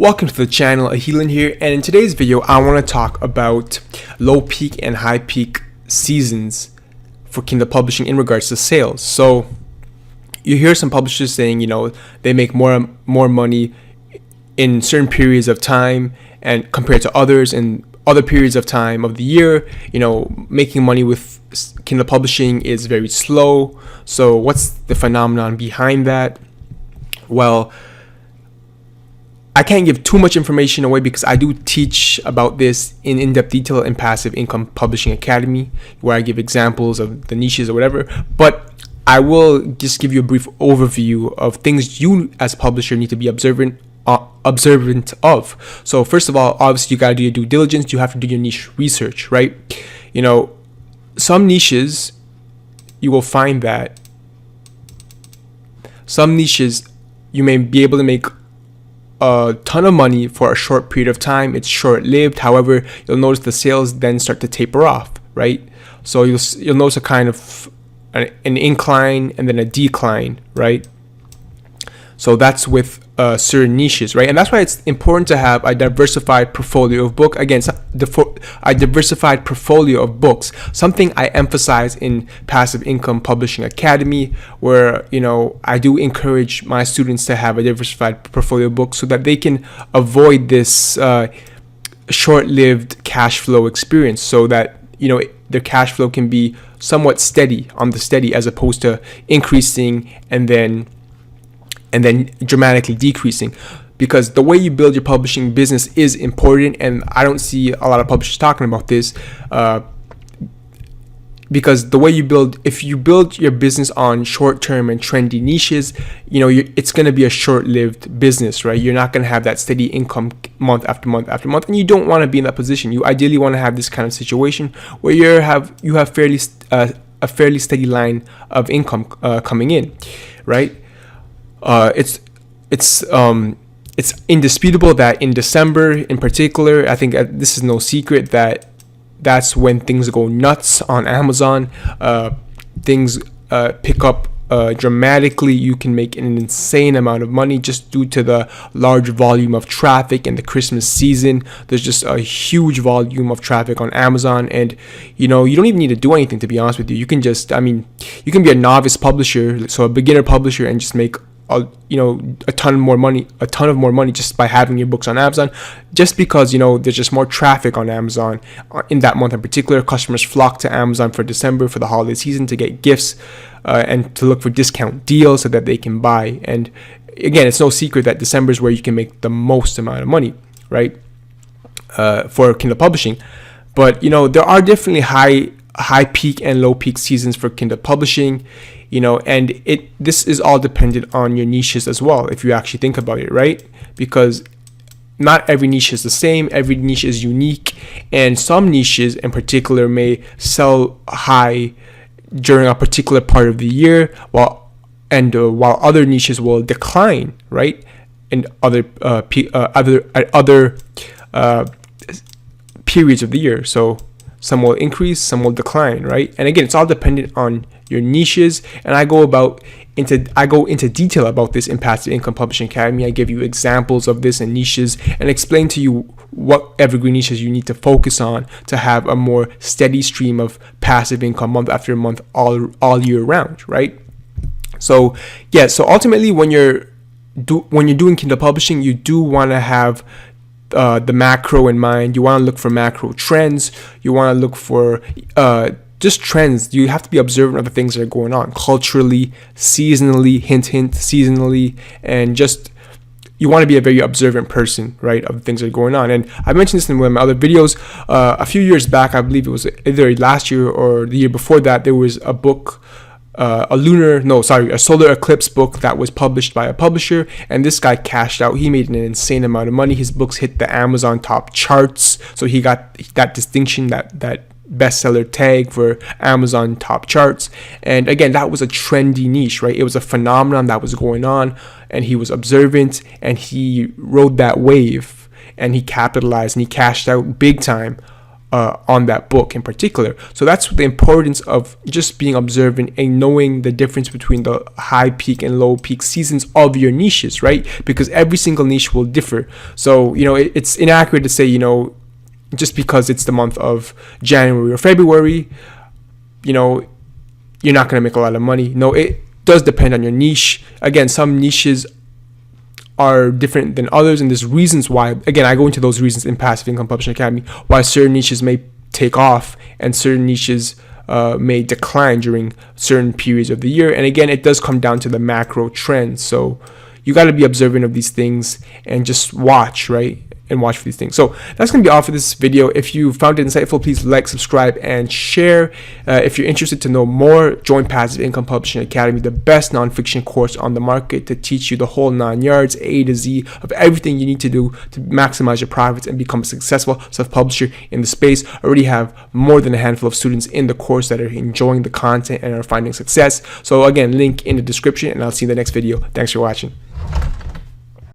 Welcome to the channel, Ahilan here, and in today's video I want to talk about low peak and high peak seasons for Kindle publishing in regards to sales. So you hear some publishers saying, they make more money in certain periods of time and compared to others in other periods of time of the year. Making money with Kindle publishing is very slow. So what's the phenomenon behind that? Well, I can't give too much information away because I do teach about this in in-depth detail in Passive Income Publishing Academy, where I give examples of the niches or whatever. But I will just give you a brief overview of things you as a publisher need to be observant of. So first of all, obviously you got to do your due diligence. You have to do your niche research, right? Some niches, you will find that some niches you may be able to make a ton of money for a short period of time. It's short-lived. However, you'll notice the sales then start to taper off, right? So you'll notice a kind of an incline and then a decline, right? So that's with certain niches, right? And that's why it's important to have a diversified portfolio of books. Again, a diversified portfolio of books, something I emphasize in Passive Income Publishing Academy, where I do encourage my students to have a diversified portfolio of books so that they can avoid this short-lived cash flow experience, so that their cash flow can be somewhat steady, as opposed to increasing and then dramatically decreasing. Because the way you build your publishing business is important, and I don't see a lot of publishers talking about this, because the way if you build your business on short-term and trendy niches, it's going to be a short-lived business, right? You're not going to have that steady income month after month after month, and you don't want to be in that position. You ideally want to have this kind of situation where you have a fairly steady line of income coming in, right? It's indisputable that in December in particular, I think this is no secret that's when things go nuts on Amazon. Things pick up dramatically. You can make an insane amount of money just due to the large volume of traffic in the Christmas season. There's just a huge volume of traffic on Amazon, and you don't even need to do anything, to be honest with you. You can you can be a novice publisher, so a beginner publisher, and just make a ton of more money just by having your books on Amazon, just because there's just more traffic on Amazon in that month in particular. Customers flock to Amazon for December, for the holiday season, to get gifts and to look for discount deals so that they can buy. And again, it's no secret that December is where you can make the most amount of money, right, for Kindle publishing. But there are definitely high peak and low peak seasons for Kindle publishing, and this is all dependent on your niches as well, if you actually think about it, right? Because not every niche is the same. Every niche is unique, and some niches in particular may sell high during a particular part of the year, while other niches will decline, right? And other periods of the year. So some will increase, some will decline, right? And again, it's all dependent on your niches, and I go into detail about this in Passive Income Publishing Academy. I give you examples of this in niches and explain to you what evergreen niches you need to focus on to have a more steady stream of passive income month after month all year round, right? So ultimately, when you're doing Kindle publishing, you do want to have the macro in mind. You want to look for macro trends. You want to look for just trends. You have to be observant of the things that are going on culturally, seasonally, hint, seasonally, and just you want to be a very observant person, right, of the things that are going on. And I mentioned this in one of my other videos. A few years back, I believe it was either last year or the year before that, there was a book, a solar eclipse book that was published by a publisher, and this guy cashed out. He made an insane amount of money. His books hit the Amazon top charts, so he got that distinction, that bestseller tag for Amazon top charts. And again, that was a trendy niche, right? It was a phenomenon that was going on, and he was observant, and he rode that wave, and he capitalized, and he cashed out big time on that book in particular. So that's the importance of just being observant and knowing the difference between the high peak and low peak seasons of your niches, right? Because every single niche will differ. So, it's inaccurate to say, just because it's the month of January or February, you're not going to make a lot of money. No, it does depend on your niche. Again, some niches are different than others, and there's reasons why. Again, I go into those reasons in Passive Income Publishing Academy, why certain niches may take off and certain niches may decline during certain periods of the year. And again, it does come down to the macro trends. So you got to be observant of these things and just watch, right? And watch for these things. So that's going to be all for this video. If you found it insightful, please like, subscribe, and share. If you're interested to know more, join Passive Income Publishing Academy, the best nonfiction course on the market to teach you the whole 9 yards, A to Z of everything you need to do to maximize your profits and become a successful self-publisher in the space. I already have more than a handful of students in the course that are enjoying the content and are finding success. So again, link in the description, and I'll see you in the next video. Thanks for watching.